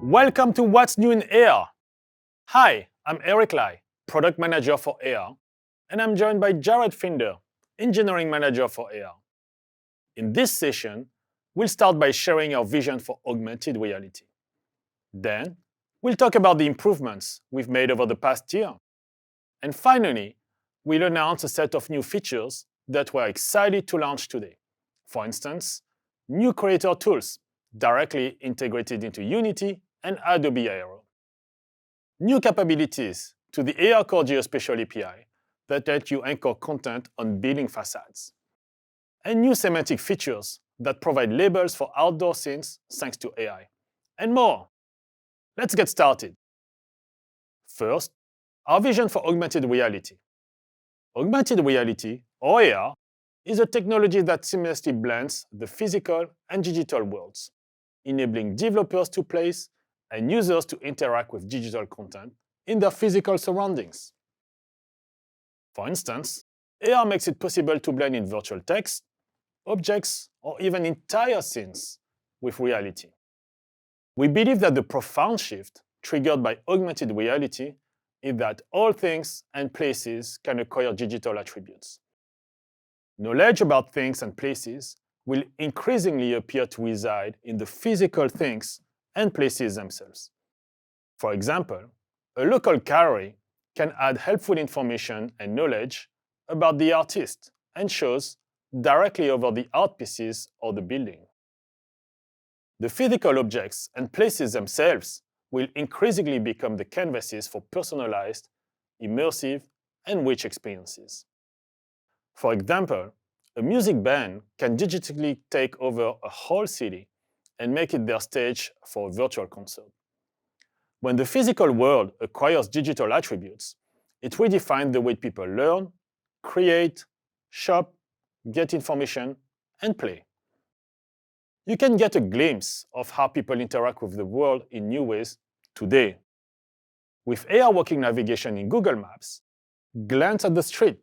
Welcome to What's New in AR. Hi, I'm Eric Lai, Product Manager for AR, and I'm joined by Jared Finder, Engineering Manager for AR. In this session, we'll start by sharing our vision for augmented reality. Then, we'll talk about the improvements we've made over the past year. And finally, we'll announce a set of new features that we're excited to launch today. For instance, new creator tools directly integrated into Unity and Adobe Aero. New capabilities to the ARCore Geospatial API that let you anchor content on building facades. And new semantic features that provide labels for outdoor scenes thanks to AI. And more. Let's get started. First, our vision for augmented reality. Augmented reality, or AR, is a technology that seamlessly blends the physical and digital worlds, enabling developers to place and users to interact with digital content in their physical surroundings. For instance, AR makes it possible to blend in virtual text, objects, or even entire scenes with reality. We believe that the profound shift triggered by augmented reality is that all things and places can acquire digital attributes. Knowledge about things and places will increasingly appear to reside in the physical things and places themselves. For example, a local gallery can add helpful information and knowledge about the artist and shows directly over the art pieces or the building. The physical objects and places themselves will increasingly become the canvases for personalized, immersive, and rich experiences. For example, a music band can digitally take over a whole city and make it their stage for a virtual concert. When the physical world acquires digital attributes, it redefines the way people learn, create, shop, get information, and play. You can get a glimpse of how people interact with the world in new ways today. With AR walking navigation in Google Maps, glance at the street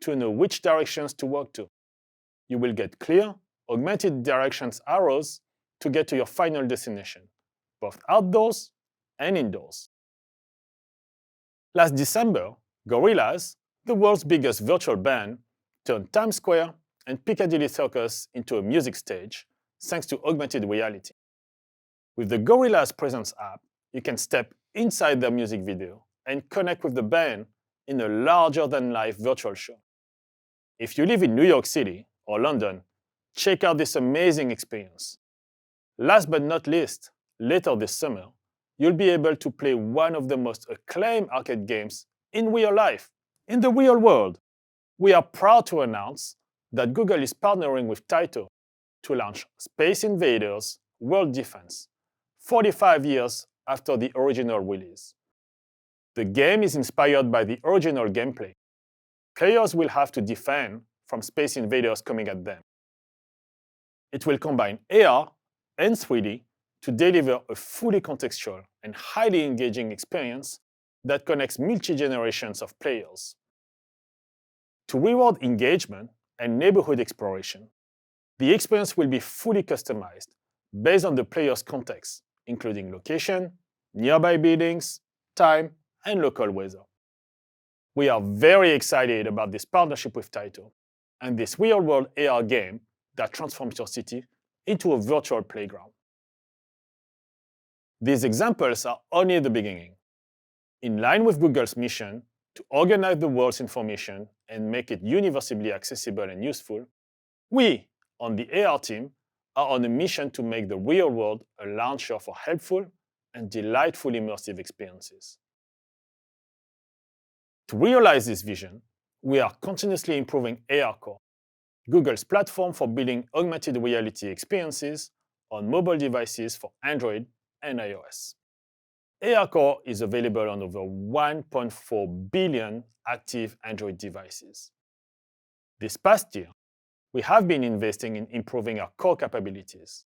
to know which directions to walk to. You will get clear, augmented directions arrows to get to your final destination, both outdoors and indoors. Last December, Gorillaz, the world's biggest virtual band, turned Times Square and Piccadilly Circus into a music stage thanks to augmented reality. With the Gorillaz Presence app, you can step inside their music video and connect with the band in a larger-than-life virtual show. If you live in New York City or London, check out this amazing experience. Last but not least, later this summer, you'll be able to play one of the most acclaimed arcade games in real life, in the real world. We are proud to announce that Google is partnering with Taito to launch Space Invaders World Defense, 45 years after the original release. The game is inspired by the original gameplay. Players will have to defend from space invaders coming at them. It will combine AR and 3D to deliver a fully contextual and highly engaging experience that connects multi-generations of players. To reward engagement and neighborhood exploration, the experience will be fully customized based on the player's context, including location, nearby buildings, time, and local weather. We are very excited about this partnership with Taito and this real-world AR game that transforms your city into a virtual playground. These examples are only the beginning. In line with Google's mission to organize the world's information and make it universally accessible and useful, we, on the AR team, are on a mission to make the real world a launcher for helpful and delightful immersive experiences. To realize this vision, we are continuously improving ARCore, Google's platform for building augmented reality experiences on mobile devices for Android and iOS. ARCore is available on over 1.4 billion active Android devices. This past year, we have been investing in improving our core capabilities.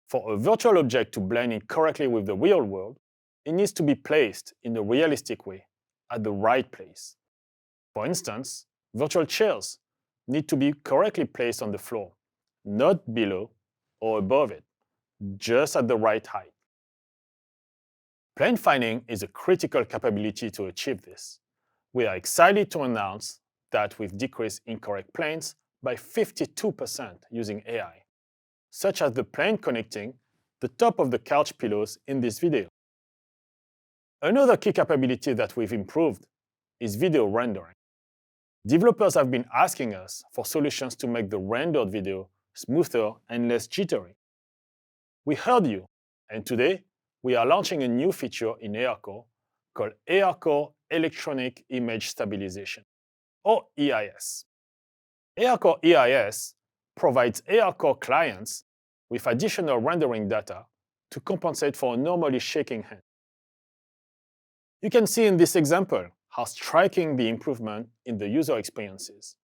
For a virtual object to blend in correctly with the real world, it needs to be placed in a realistic way, at the right place. For instance, virtual chairs need to be correctly placed on the floor, not below or above it, just at the right height. Plane finding is a critical capability to achieve this. We are excited to announce that we've decreased incorrect planes by 52% using AI, such as the plane connecting the top of the couch pillows in this video. Another key capability that we've improved is video rendering. Developers have been asking us for solutions to make the rendered video smoother and less jittery. We heard you, and today we are launching a new feature in ARCore called ARCore Electronic Image Stabilization, or EIS. ARCore EIS provides ARCore clients with additional rendering data to compensate for a normally shaking hand. You can see in this example how striking the improvement in the user experience is.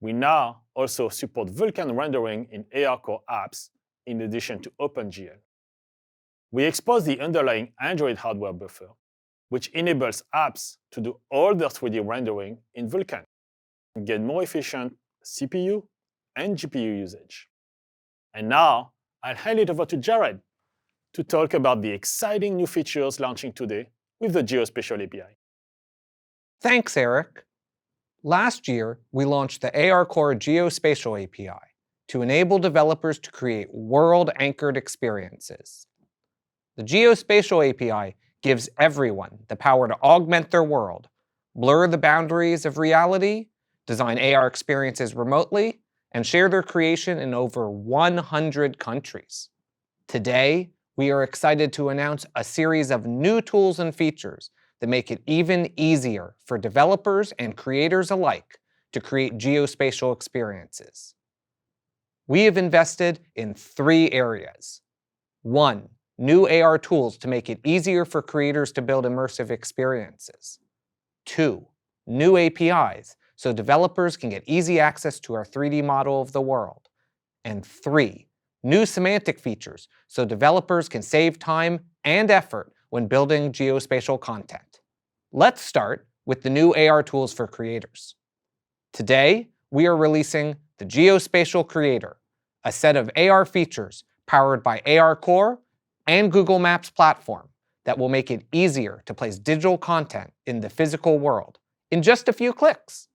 We now also support Vulkan rendering in ARCore apps in addition to OpenGL. We expose the underlying Android hardware buffer, which enables apps to do all their 3D rendering in Vulkan and get more efficient CPU and GPU usage. And now, I'll hand it over to Jared to talk about the exciting new features launching today with the Geospatial API. Thanks, Eric. Last year, we launched the ARCore Geospatial API to enable developers to create world-anchored experiences. The Geospatial API gives everyone the power to augment their world, blur the boundaries of reality, design AR experiences remotely, and share their creation in over 100 countries. Today, we are excited to announce a series of new tools and features that make it even easier for developers and creators alike to create geospatial experiences. We have invested in 3 areas. 1. New AR tools to make it easier for creators to build immersive experiences. 2. New APIs so developers can get easy access to our 3D model of the world. And 3. New semantic features so developers can save time and effort when building geospatial content. Let's start with the new AR tools for creators. Today, we are releasing the Geospatial Creator, a set of AR features powered by ARCore and Google Maps platform that will make it easier to place digital content in the physical world in just a few clicks.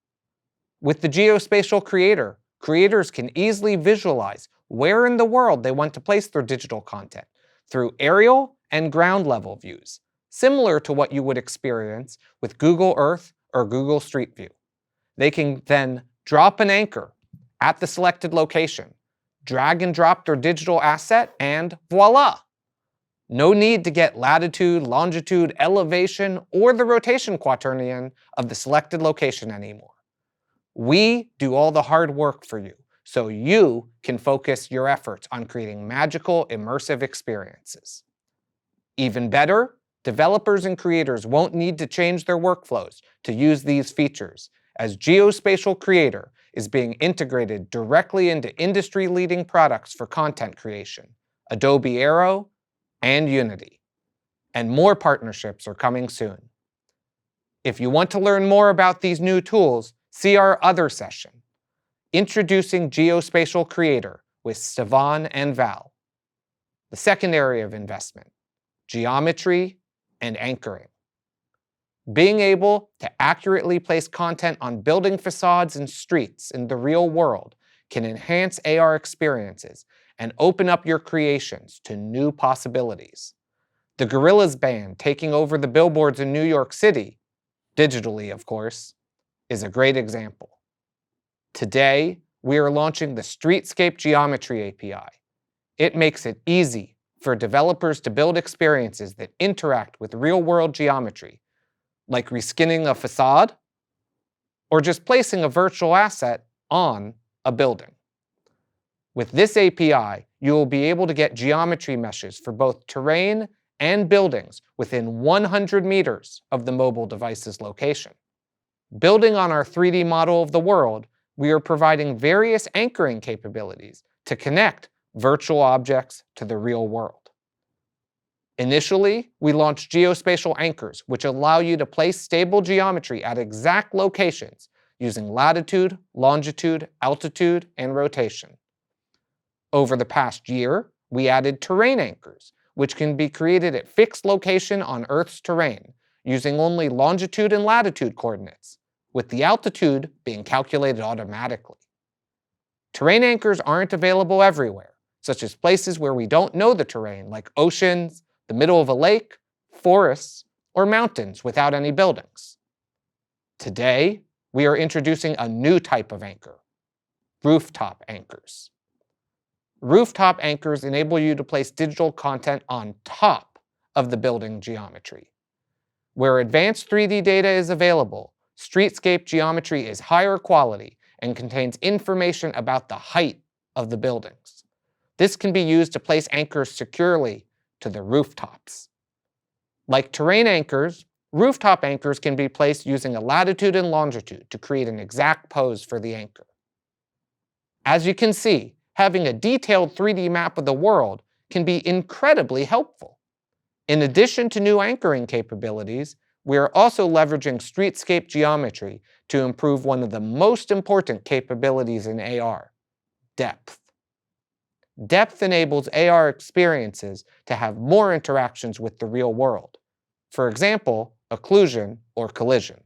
With the Geospatial Creator, creators can easily visualize where in the world they want to place their digital content through aerial and ground level views, similar to what you would experience with Google Earth or Google Street View. They can then drop an anchor at the selected location, drag and drop their digital asset, and voila! No need to get latitude, longitude, elevation, or the rotation quaternion of the selected location anymore. We do all the hard work for you, so you can focus your efforts on creating magical, immersive experiences. Even better, developers and creators won't need to change their workflows to use these features, as Geospatial Creator is being integrated directly into industry-leading products for content creation, Adobe Aero, and Unity. And more partnerships are coming soon. If you want to learn more about these new tools, see our other session, Introducing Geospatial Creator with Stefan and Val. The second area of investment, geometry and anchoring. Being able to accurately place content on building facades and streets in the real world can enhance AR experiences and open up your creations to new possibilities. The Gorillaz band taking over the billboards in New York City, digitally of course, is a great example. Today, we are launching the Streetscape Geometry API. It makes it easy for developers to build experiences that interact with real-world geometry, like reskinning a facade, or just placing a virtual asset on a building. With this API, you will be able to get geometry meshes for both terrain and buildings within 100 meters of the mobile device's location. Building on our 3D model of the world, we are providing various anchoring capabilities to connect virtual objects to the real world. Initially, we launched geospatial anchors, which allow you to place stable geometry at exact locations using latitude, longitude, altitude, and rotation. Over the past year, we added terrain anchors, which can be created at fixed location on Earth's terrain, using only longitude and latitude coordinates, with the altitude being calculated automatically. Terrain anchors aren't available everywhere, such as places where we don't know the terrain, like oceans, the middle of a lake, forests, or mountains without any buildings. Today, we are introducing a new type of anchor: rooftop anchors. Rooftop anchors enable you to place digital content on top of the building geometry. Where advanced 3D data is available, streetscape geometry is higher quality and contains information about the height of the buildings. This can be used to place anchors securely to the rooftops. Like terrain anchors, rooftop anchors can be placed using a latitude and longitude to create an exact pose for the anchor. As you can see, having a detailed 3D map of the world can be incredibly helpful. In addition to new anchoring capabilities, we are also leveraging streetscape geometry to improve one of the most important capabilities in AR: depth. Depth enables AR experiences to have more interactions with the real world. For example, occlusion or collision.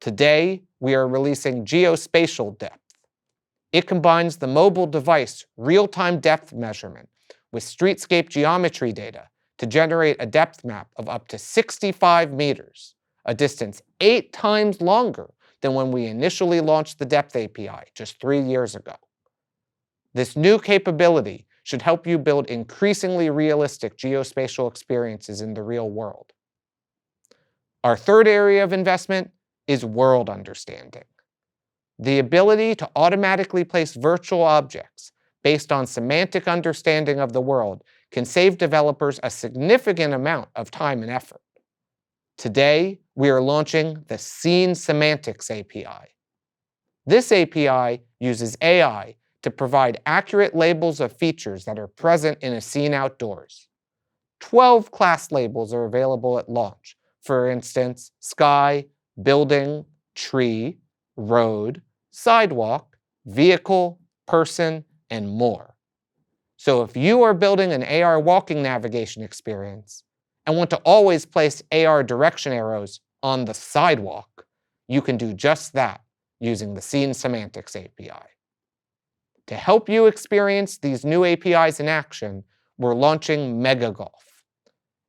Today, we are releasing Geospatial Depth. It combines the mobile device real-time depth measurement with streetscape geometry data to generate a depth map of up to 65 meters, a distance 8 times longer than when we initially launched the Depth API just 3 years ago. This new capability should help you build increasingly realistic geospatial experiences in the real world. Our third area of investment is world understanding. The ability to automatically place virtual objects based on semantic understanding of the world can save developers a significant amount of time and effort. Today, we are launching the Scene Semantics API. This API uses AI to provide accurate labels of features that are present in a scene outdoors. 12 class labels are available at launch. For instance, sky, building, tree, road, sidewalk, vehicle, person, and more. So if you are building an AR walking navigation experience and want to always place AR direction arrows on the sidewalk, you can do just that using the Scene Semantics API. To help you experience these new APIs in action, we're launching Mega Golf.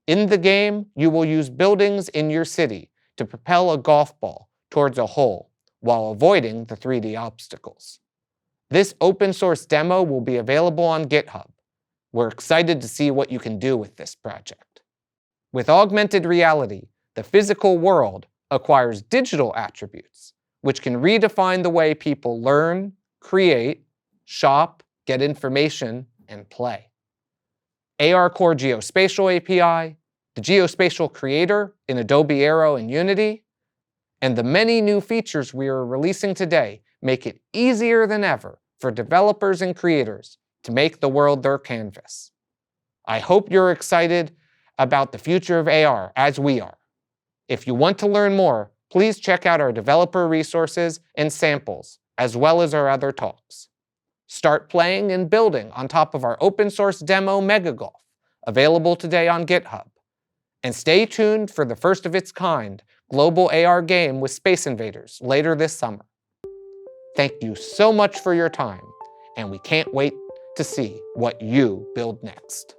In the game, you will use buildings in your city to propel a golf ball towards a hole while avoiding the 3D obstacles. This open source demo will be available on GitHub. We're excited to see what you can do with this project. With augmented reality, the physical world acquires digital attributes, which can redefine the way people learn, create, shop, get information, and play. ARCore Geospatial API, the Geospatial Creator in Adobe Aero and Unity, and the many new features we are releasing today make it easier than ever for developers and creators to make the world their canvas. I hope you're excited about the future of AR as we are. If you want to learn more, please check out our developer resources and samples, as well as our other talks. Start playing and building on top of our open source demo Mega Golf, available today on GitHub. And stay tuned for the first of its kind global AR game with Space Invaders later this summer. Thank you so much for your time, and we can't wait to see what you build next.